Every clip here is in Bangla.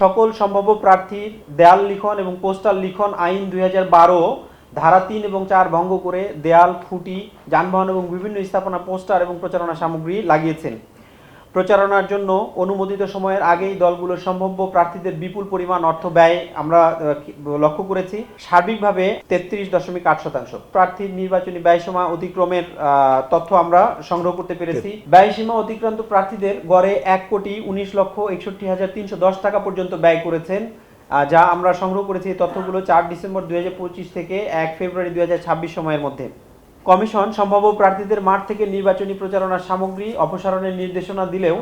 সকল সম্ভাব্য প্রার্থীর দেয়াল লিখন এবং পোস্টাল লিখন আইন 2012 ধারা 3 এবং 4 ভঙ্গ করে দেয়াল, খুঁটি, যানবাহন এবং বিভিন্ন স্থাপনা পোস্টার এবং প্রচারণা সামগ্রী লাগিয়েছেন। প্রচারণার জন্য অনুমোদিত সময়ের আগেই দলগুলোর সম্ভাব্য প্রার্থীদের বিপুল পরিমাণ অর্থ ব্যয় আমরা লক্ষ্য করেছি। সার্বিকভাবে 33.8%। প্রার্থীর নির্বাচনী ব্যয়সীমা অতিক্রমের তথ্য আমরা সংগ্রহ করতে পেরেছি। ব্যয়সীমা অতিক্রান্ত প্রার্থীদের গড়ে 1,61,61,310 টাকা পর্যন্ত ব্যয় করেছেন, যা আমরা সংগ্রহ করেছি। এই তথ্যগুলো 4 ডিসেম্বর 2025 থেকে 1 ফেব্রুয়ারি 2026 সময়ের মধ্যে। কমিশন সম্ভাব্য প্রার্থীদের মাঠ থেকে নির্বাচনী প্রচারণার সামগ্রী অপসারণের নির্দেশনা দিলেও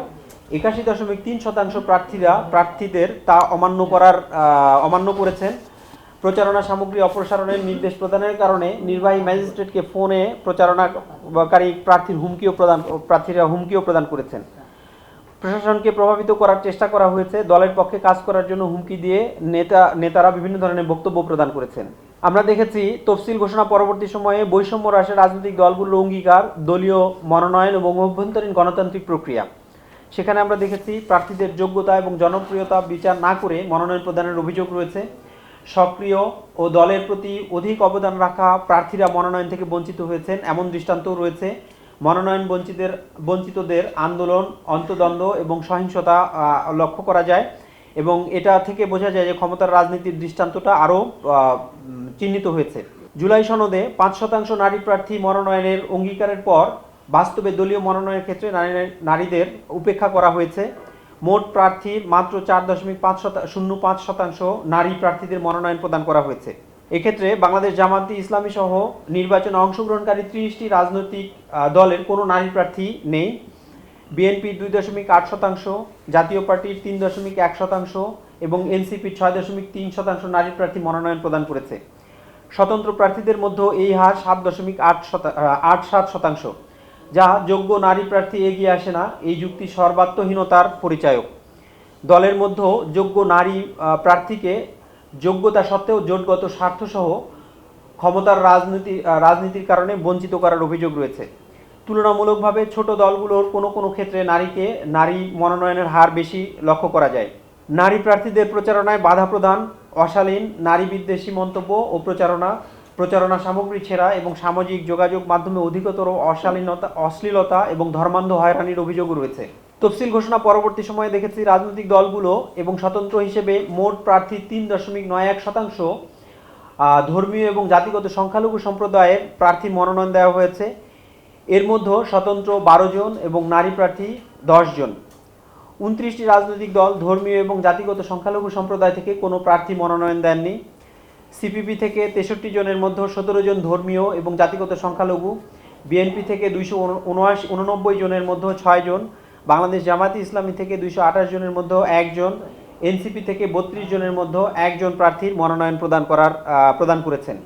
81.3% প্রার্থীদের তা অমান্য করেছেন। প্রচারণা সামগ্রী অপসারণের নির্দেশ প্রদানের কারণে নির্বাহী ম্যাজিস্ট্রেটকে ফোনে প্রচারণাকারী প্রার্থীরা হুমকিও প্রদান করেছেন। প্রশাসনকে প্রভাবিত করার চেষ্টা করা হয়েছে। দলের পক্ষে কাজ করার জন্য হুমকি দিয়ে নেতারা বিভিন্ন ধরনের বক্তব্য প্রদান করেছেন। আমরা দেখেছি তফসিল ঘোষণা পরবর্তী সময়ে বৈষম্য হ্রাসের রাজনৈতিক দলগুলোর অঙ্গীকার, দলীয় মনোনয়ন এবং অভ্যন্তরীণ গণতান্ত্রিক প্রক্রিয়া। সেখানে আমরা দেখেছি প্রার্থীদের যোগ্যতা এবং জনপ্রিয়তা বিচার না করে মনোনয়ন প্রদানের অভিযোগ রয়েছে। সক্রিয় ও দলের প্রতি অধিক অবদান রাখা প্রার্থীরা মনোনয়ন থেকে বঞ্চিত হয়েছেন এমন দৃষ্টান্তও রয়েছে। মনোনয়ন বঞ্চিতদের আন্দোলন, অন্তদ্বন্দ্ব এবং সহিংসতা লক্ষ্য করা যায় এবং এটা থেকে বোঝা যায় যে ক্ষমতার রাজনীতির দৃষ্টান্তটা আরও চিহ্নিত হয়েছে। জুলাই সনদে 5% নারী প্রার্থী মনোনয়নের অঙ্গীকারের পর বাস্তবে দলীয় মনোনয়নের ক্ষেত্রে নারীদের উপেক্ষা করা হয়েছে। মোট প্রার্থীর মাত্র 4.05% নারী প্রার্থীদের মনোনয়ন প্রদান করা হয়েছে। এক্ষেত্রে বাংলাদেশ জামায়াতে ইসলামী সহ নির্বাচনে অংশগ্রহণকারী 30টি রাজনৈতিক দলের কোনো নারী প্রার্থী নেই। বিএনপির 2.8%, জাতীয় পার্টির 3.1% এবং এনসিপির 6.3% নারী প্রার্থী মনোনয়ন প্রদান করেছে। স্বতন্ত্র প্রার্থীদের মধ্যে এই হার 7.87%, যা যোগ্য নারী প্রার্থী এগিয়ে আসে না এই যুক্তি সর্বাত্মহীনতার পরিচায়ক। দলের মধ্যেও যোগ্য নারী প্রার্থীকে যোগ্যতা সত্ত্বেও জোটগত স্বার্থসহ ক্ষমতার রাজনীতির কারণে বঞ্চিত করার অভিযোগ রয়েছে। তুলনামূলকভাবে ছোট দলগুলোর কোনো ক্ষেত্রে নারী মনোনয়নের হার বেশি লক্ষ্য করা যায়। নারী প্রার্থীদের প্রচারণায় বাধা প্রদান, অশালীন, নারী বিদ্বেষী মন্তব্য ও প্রচারণা সামগ্রী ছেঁড়া এবং সামাজিক যোগাযোগ মাধ্যমে অধিকতর অশ্লীলতা এবং ধর্মান্ধ হয়রানির অভিযোগও রয়েছে। তফসিল ঘোষণা পরবর্তী সময়ে দেখেছি রাজনৈতিক দলগুলো এবং স্বতন্ত্র হিসেবে মোট প্রার্থীর 3.91% ধর্মীয় এবং জাতিগত সংখ্যালঘু সম্প্রদায়ের প্রার্থীর মনোনয়ন দেওয়া হয়েছে। এর মধ্যে স্বতন্ত্র 12 জন এবং নারী প্রার্থী 10 জন। 29টি রাজনৈতিক দল ধর্মীয় এবং জাতিগত সংখ্যালঘু সম্প্রদায় থেকে কোনো প্রার্থী মনোনয়ন দেননি। সিপিপি থেকে 63 জনের মধ্যে 17 জন ধর্মীয় এবং জাতিগত সংখ্যালঘু, বিএনপি থেকে 289 জনের মধ্যে 6 জন, বাংলাদেশ জামায়াতে ইসলামী থেকে 228 জনের মধ্যে 1 জন, এনসিপি থেকে 32 জনের মধ্যে 1 জন প্রার্থীর মনোনয়ন প্রদান করেছেন।